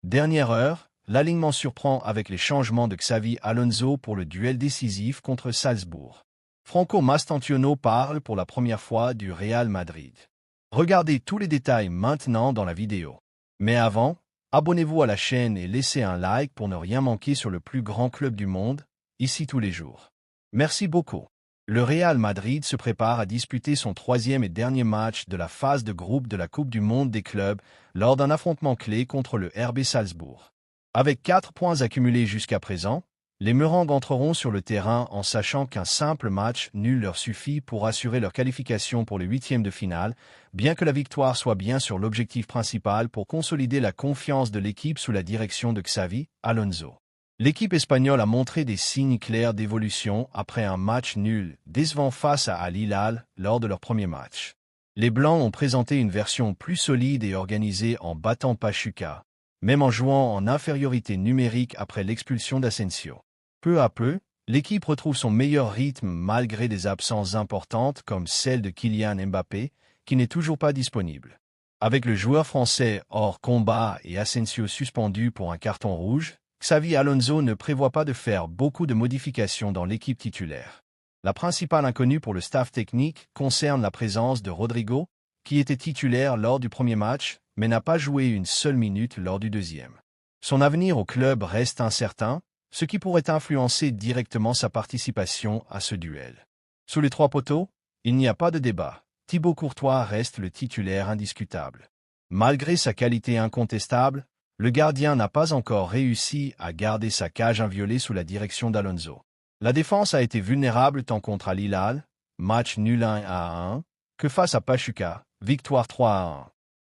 Dernière heure, l'alignement surprend avec les changements de Xavi Alonso pour le duel décisif contre Salzbourg. Franco Mastantuono parle pour la première fois du Real Madrid. Regardez tous les détails maintenant dans la vidéo. Mais avant, abonnez-vous à la chaîne et laissez un like pour ne rien manquer sur le plus grand club du monde, ici tous les jours. Merci beaucoup. Le Real Madrid se prépare à disputer son troisième et dernier match de la phase de groupe de la Coupe du Monde des clubs lors d'un affrontement clé contre le RB Salzbourg. Avec 4 points accumulés jusqu'à présent, les Merengues entreront sur le terrain en sachant qu'un simple match nul leur suffit pour assurer leur qualification pour les huitièmes de finale, bien que la victoire soit bien sûr l'objectif principal pour consolider la confiance de l'équipe sous la direction de Xavi Alonso. L'équipe espagnole a montré des signes clairs d'évolution après un match nul décevant face à Al Hilal lors de leur premier match. Les Blancs ont présenté une version plus solide et organisée en battant Pachuca, même en jouant en infériorité numérique après l'expulsion d'Asensio. Peu à peu, l'équipe retrouve son meilleur rythme malgré des absences importantes comme celle de Kylian Mbappé, qui n'est toujours pas disponible. Avec le joueur français hors combat et Asensio suspendu pour un carton rouge, Xavi Alonso ne prévoit pas de faire beaucoup de modifications dans l'équipe titulaire. La principale inconnue pour le staff technique concerne la présence de Rodrigo, qui était titulaire lors du premier match, mais n'a pas joué une seule minute lors du deuxième. Son avenir au club reste incertain, ce qui pourrait influencer directement sa participation à ce duel. Sous les 3 poteaux, il n'y a pas de débat. Thibaut Courtois reste le titulaire indiscutable. Malgré sa qualité incontestable, le gardien n'a pas encore réussi à garder sa cage inviolée sous la direction d'Alonso. La défense a été vulnérable tant contre Al Hilal, match nul 1-1, que face à Pachuca, victoire 3-1.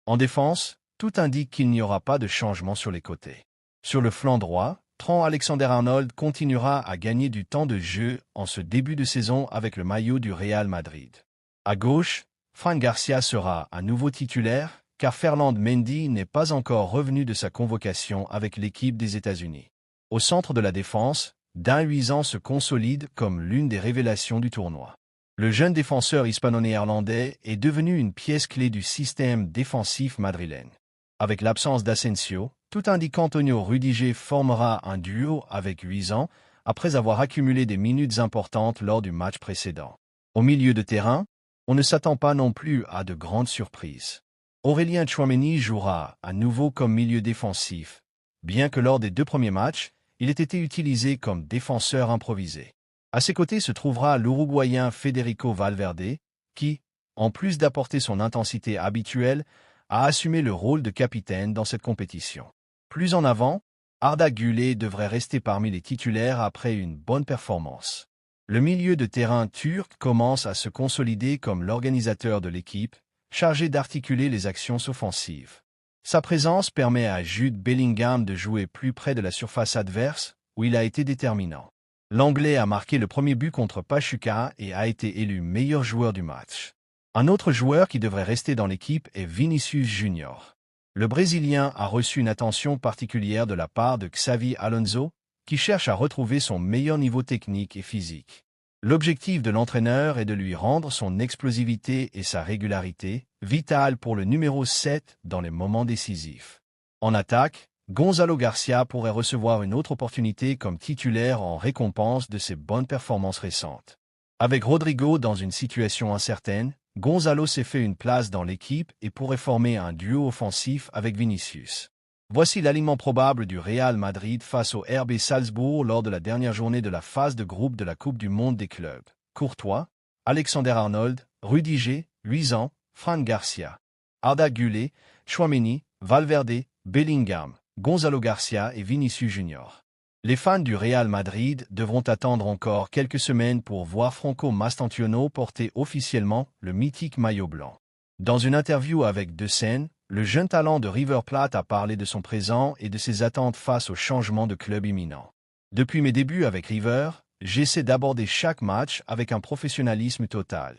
En défense, tout indique qu'il n'y aura pas de changement sur les côtés. Sur le flanc droit, Trent Alexander-Arnold continuera à gagner du temps de jeu en ce début de saison avec le maillot du Real Madrid. À gauche, Fran Garcia sera à nouveau titulaire, car Ferland Mendy n'est pas encore revenu de sa convocation avec l'équipe des États-Unis. Au centre de la défense, Dan Huizan se consolide comme l'une des révélations du tournoi. Le jeune défenseur hispano-néerlandais est devenu une pièce clé du système défensif madrilène. Avec l'absence d'Asensio, tout indique qu'Antonio Rudiger formera un duo avec Huizan après avoir accumulé des minutes importantes lors du match précédent. Au milieu de terrain, on ne s'attend pas non plus à de grandes surprises. Aurélien Tchouaméni jouera à nouveau comme milieu défensif, bien que lors des 2 premiers matchs, il ait été utilisé comme défenseur improvisé. À ses côtés se trouvera l'Uruguayen Federico Valverde, qui, en plus d'apporter son intensité habituelle, a assumé le rôle de capitaine dans cette compétition. Plus en avant, Arda Güler devrait rester parmi les titulaires après une bonne performance. Le milieu de terrain turc commence à se consolider comme l'organisateur de l'équipe, chargé d'articuler les actions offensives. Sa présence permet à Jude Bellingham de jouer plus près de la surface adverse, où il a été déterminant. L'Anglais a marqué le premier but contre Pachuca et a été élu meilleur joueur du match. Un autre joueur qui devrait rester dans l'équipe est Vinicius Junior. Le Brésilien a reçu une attention particulière de la part de Xavi Alonso, qui cherche à retrouver son meilleur niveau technique et physique. L'objectif de l'entraîneur est de lui rendre son explosivité et sa régularité, vitale pour le numéro 7 dans les moments décisifs. En attaque, Gonzalo Garcia pourrait recevoir une autre opportunité comme titulaire en récompense de ses bonnes performances récentes. Avec Rodrigo dans une situation incertaine, Gonzalo s'est fait une place dans l'équipe et pourrait former un duo offensif avec Vinicius. Voici l'alignement probable du Real Madrid face au RB Salzbourg lors de la dernière journée de la phase de groupe de la Coupe du Monde des clubs. Courtois, Alexander-Arnold, Rudiger, Huizan, Fran Garcia, Arda Güler, Tchouaméni, Valverde, Bellingham, Gonzalo Garcia et Vinicius Junior. Les fans du Real Madrid devront attendre encore quelques semaines pour voir Franco Mastantuono porter officiellement le mythique maillot blanc. Dans une interview avec De Sen, le jeune talent de River Plate a parlé de son présent et de ses attentes face au changement de club imminent. Depuis mes débuts avec River, j'essaie d'aborder chaque match avec un professionnalisme total.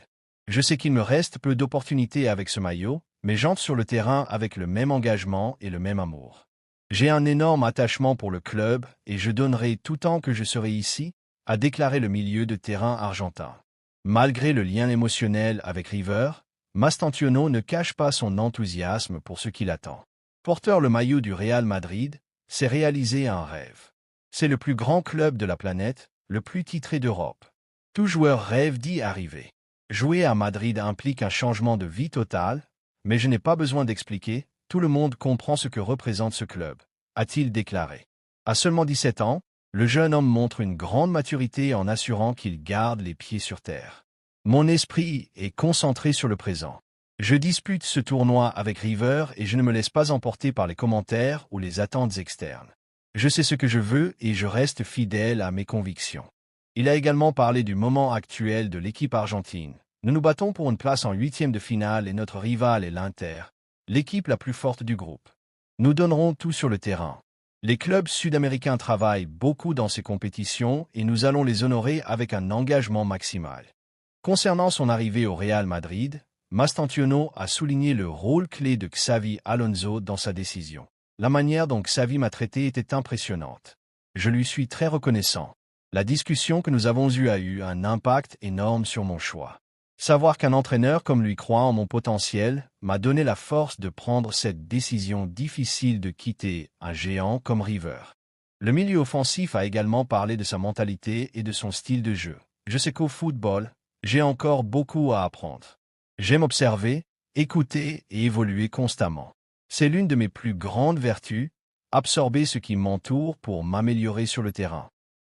Je sais qu'il me reste peu d'opportunités avec ce maillot, mais j'entre sur le terrain avec le même engagement et le même amour. J'ai un énorme attachement pour le club et je donnerai tout temps que je serai ici, a déclaré le milieu de terrain argentin. Malgré le lien émotionnel avec River, Mastantuono ne cache pas son enthousiasme pour ce qui l'attend. Porteur le maillot du Real Madrid, c'est réaliser un rêve. C'est le plus grand club de la planète, le plus titré d'Europe. Tout joueur rêve d'y arriver. Jouer à Madrid implique un changement de vie total, mais je n'ai pas besoin d'expliquer, tout le monde comprend ce que représente ce club, a-t-il déclaré. À seulement 17 ans, le jeune homme montre une grande maturité en assurant qu'il garde les pieds sur terre. Mon esprit est concentré sur le présent. Je dispute ce tournoi avec River et je ne me laisse pas emporter par les commentaires ou les attentes externes. Je sais ce que je veux et je reste fidèle à mes convictions. Il a également parlé du moment actuel de l'équipe argentine. Nous nous battons pour une place en huitième de finale et notre rival est l'Inter, l'équipe la plus forte du groupe. Nous donnerons tout sur le terrain. Les clubs sud-américains travaillent beaucoup dans ces compétitions et nous allons les honorer avec un engagement maximal. Concernant son arrivée au Real Madrid, Mastantuono a souligné le rôle clé de Xavi Alonso dans sa décision. La manière dont Xavi m'a traité était impressionnante. Je lui suis très reconnaissant. La discussion que nous avons eue a eu un impact énorme sur mon choix. Savoir qu'un entraîneur comme lui croit en mon potentiel m'a donné la force de prendre cette décision difficile de quitter un géant comme River. Le milieu offensif a également parlé de sa mentalité et de son style de jeu. Je sais qu'au football, j'ai encore beaucoup à apprendre. J'aime observer, écouter et évoluer constamment. C'est l'une de mes plus grandes vertus, absorber ce qui m'entoure pour m'améliorer sur le terrain.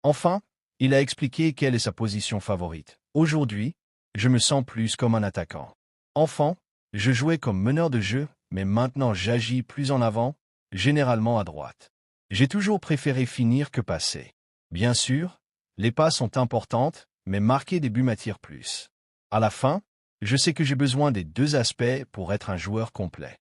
Enfin, il a expliqué quelle est sa position favorite. Aujourd'hui, je me sens plus comme un attaquant. Enfant, je jouais comme meneur de jeu, mais maintenant j'agis plus en avant, généralement à droite. J'ai toujours préféré finir que passer. Bien sûr, les passes sont importantes, mais marquer des buts m'attire plus. À la fin, je sais que j'ai besoin des deux aspects pour être un joueur complet.